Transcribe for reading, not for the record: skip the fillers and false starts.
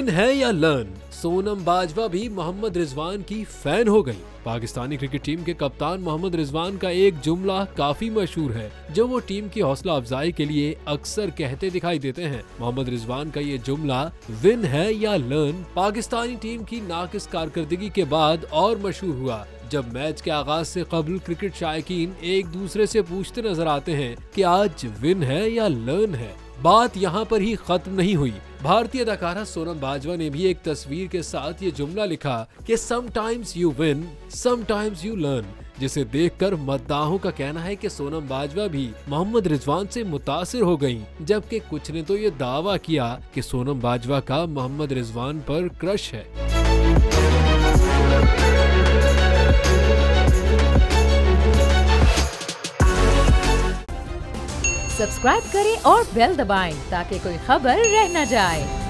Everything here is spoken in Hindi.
विन है या लर्न, सोनम बाजवा भी मोहम्मद रिजवान की फैन हो गई। पाकिस्तानी क्रिकेट टीम के कप्तान मोहम्मद रिजवान का एक जुमला काफी मशहूर है जो वो टीम की हौसला अफजाई के लिए अक्सर कहते दिखाई देते हैं। मोहम्मद रिजवान का ये जुमला विन है या लर्न पाकिस्तानी टीम की नाकिस कारकर्दगी के बाद और मशहूर हुआ जब मैच के आगाज से कबल क्रिकेट शायकीन एक दूसरे से पूछते नजर आते हैं कि आज विन है या लर्न है। बात यहाँ पर ही खत्म नहीं हुई। भारतीय अदाकारा सोनम बाजवा ने भी एक तस्वीर के साथ ये जुमला लिखा कि sometimes you win sometimes you learn, जिसे देखकर मद्दाहों का कहना है कि सोनम बाजवा भी मोहम्मद रिजवान से मुतासिर हो गईं, जबकि कुछ ने तो ये दावा किया कि सोनम बाजवा का मोहम्मद रिजवान पर क्रश है। सब्सक्राइब करें और बेल दबाएं ताकि कोई खबर रह न जाए।